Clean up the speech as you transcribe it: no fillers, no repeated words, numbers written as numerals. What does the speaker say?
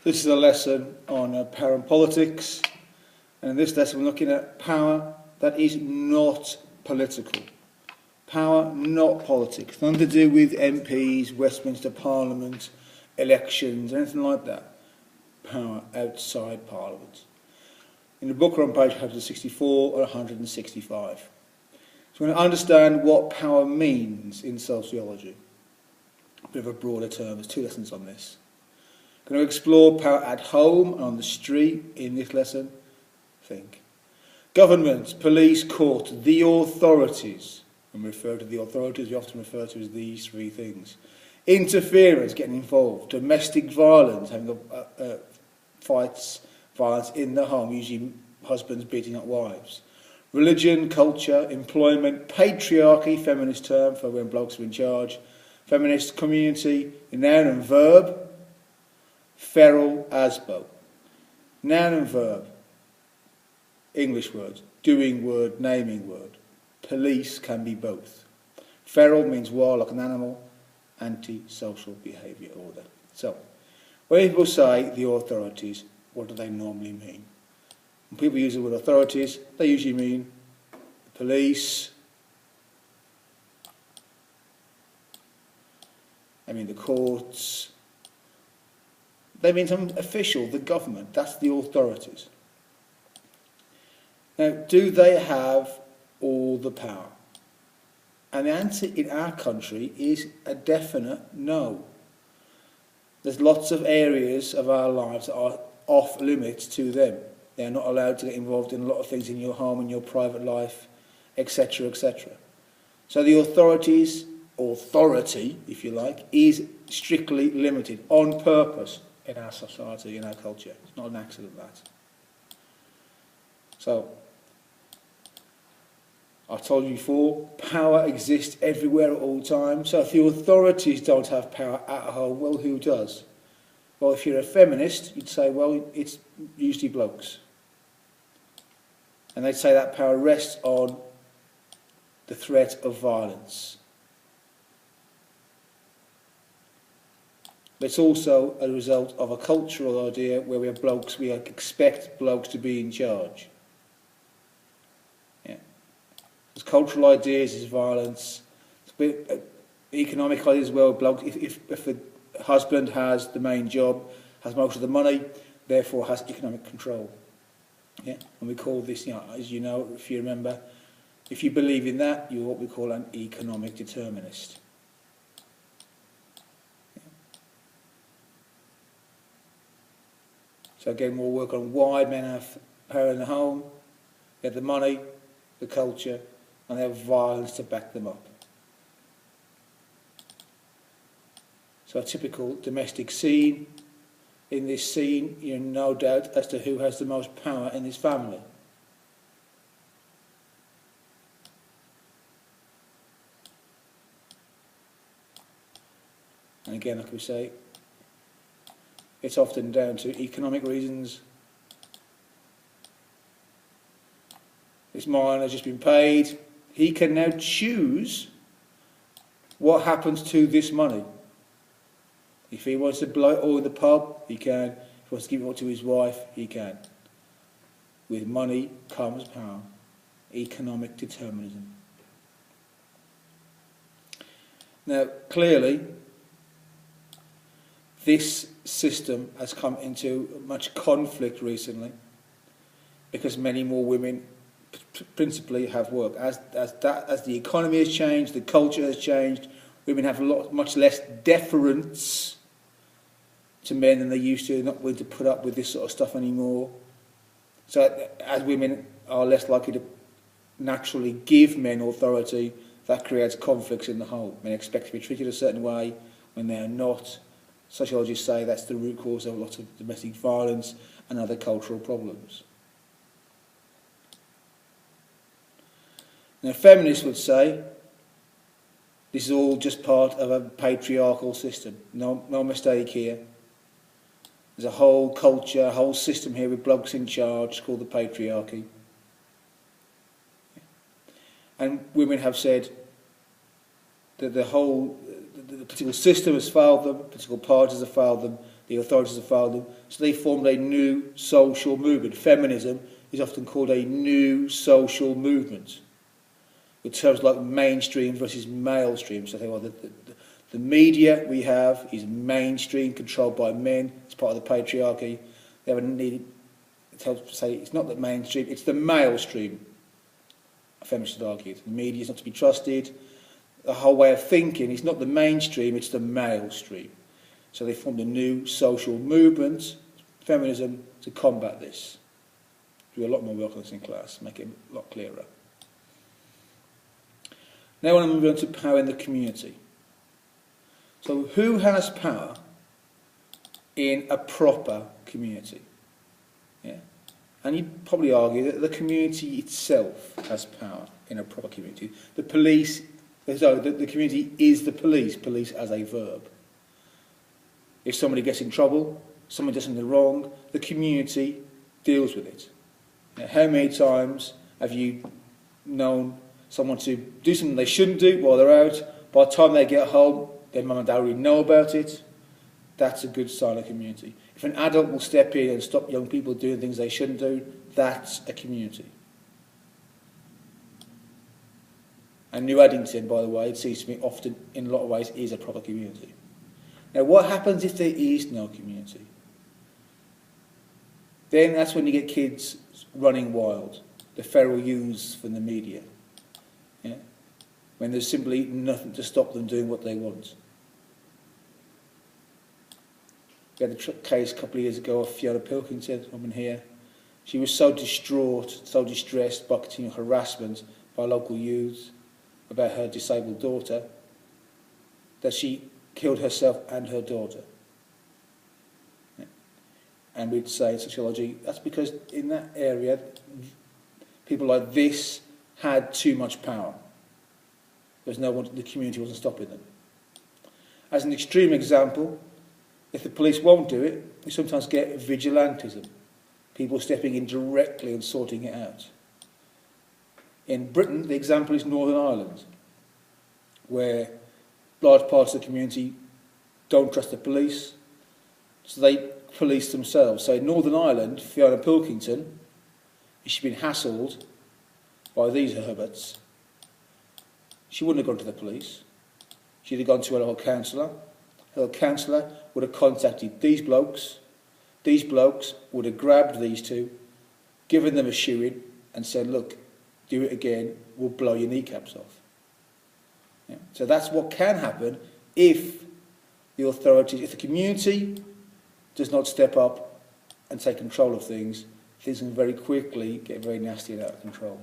This is a lesson on power and politics, and in this lesson we're looking at power that is not political. Power, not politics. Nothing to do with MPs, Westminster Parliament, elections, anything like that. Power outside Parliament. In the book we're on page 164 or 165. So we're going to understand what power means in sociology. A bit of a broader term, there's two lessons on this. Going to explore power at home and on the street in this lesson. Think. Government, police, court, the authorities. When we refer to the authorities, we often refer to as these three things. Interference, getting involved. Domestic violence, having fights, violence in the home, usually husbands beating up wives. Religion, culture, employment, patriarchy, feminist term for when blokes are in charge. Feminist community, noun and verb. Feral asbo. Noun and verb. English words. Doing word, naming word. Police can be both. Feral means wild like an animal. Anti-social behaviour order. So, when people say the authorities, what do they normally mean? When people use the word authorities, they usually mean the police, I mean the courts, they mean some official, the government, that's the authorities. Now, do they have all the power? And the answer in our country is a definite no. There's lots of areas of our lives that are off limits to them. They're not allowed to get involved in a lot of things in your home and your private life, etc., etc. So the authority, if you like, is strictly limited on purpose in our society, in our culture. It's not an accident, that. So, I've told you before, power exists everywhere at all times. So if the authorities don't have power at home, well, who does? Well, if you're a feminist, you'd say, well, it's usually blokes. And they'd say that power rests on the threat of violence. But it's also a result of a cultural idea where we expect blokes to be in charge. Yeah. There's cultural ideas, there's violence, there's economic ideas as well. Blokes, if the husband has the main job, has most of the money, therefore has economic control. Yeah? And we call this, as you know, if you remember, if you believe in that, you're what we call an economic determinist. So again, we'll work on why men have power in the home, they have the money, the culture, and they have violence to back them up. So a typical domestic scene. In this scene, you're in no doubt as to who has the most power in this family. And again, like we say, it's often down to economic reasons. This man has just been paid. He can now choose what happens to this money. If he wants to blow it all in the pub, he can. If he wants to give it all to his wife, he can. With money comes power. Economic determinism. Now, clearly, this system has come into much conflict recently because many more women principally have work. As the economy has changed, the culture has changed, women have much less deference to men than they used to. They're not willing to put up with this sort of stuff anymore. So as women are less likely to naturally give men authority, that creates conflicts in the home. Men expect to be treated a certain way when they are not. Sociologists say that's the root cause of a lot of domestic violence and other cultural problems. Now, feminists would say this is all just part of a patriarchal system. No mistake here. There's a whole culture, a whole system here with blokes in charge called the patriarchy. And women have said that the political system has failed them, political parties have failed them, the authorities have failed them. So they formed a new social movement. Feminism is often called a new social movement, with terms like mainstream versus mailstream. So I think, well, the media we have is mainstream, controlled by men. It's part of the patriarchy. They haven't needed to say it's not the mainstream, it's the mailstream. Feminists would argue the media is not to be trusted. The whole way of thinking is not the mainstream, it's the mailstream. So they formed a new social movement, feminism, to combat this. Do a lot more work on this in class, make it a lot clearer. Now I want to move on to power in the community. So who has power in a proper community? Yeah. And you'd probably argue that the community itself has power in a proper community. The police, so the community is the police as a verb. If somebody gets in trouble, someone does something wrong, the community deals with it. Now, how many times have you known someone to do something they shouldn't do while they're out? By the time they get home, their mum and dad already know about it. That's a good sign of community. If an adult will step in and stop young people doing things they shouldn't do, that's a community. And New Addington, by the way, it seems to me often, in a lot of ways, is a proper community. Now, what happens if there is no community? Then that's when you get kids running wild, the feral youths from the media. Yeah? When there's simply nothing to stop them doing what they want. We had a case a couple of years ago of Fiona Pilkington, a woman here. She was so distraught, so distressed by continual harassment by local youths about her disabled daughter that she killed herself and her daughter. Yeah. And we'd say in sociology, that's because in that area, people like this had too much power. There's no one, the community wasn't stopping them. As an extreme example, if the police won't do it, you sometimes get vigilantism, people stepping in directly and sorting it out. In Britain, the example is Northern Ireland, where large parts of the community don't trust the police, so they police themselves. So in Northern Ireland, Fiona Pilkington, if she'd been hassled by these Herberts, she wouldn't have gone to the police. She'd have gone to a local councillor. Her local councillor would have contacted these blokes. These blokes would have grabbed these two, given them a shoe-in, and said, look, do it again, we'll blow your kneecaps off. Yeah. So that's what can happen if the authorities, if the community does not step up and take control of things, things can very quickly get very nasty and out of control.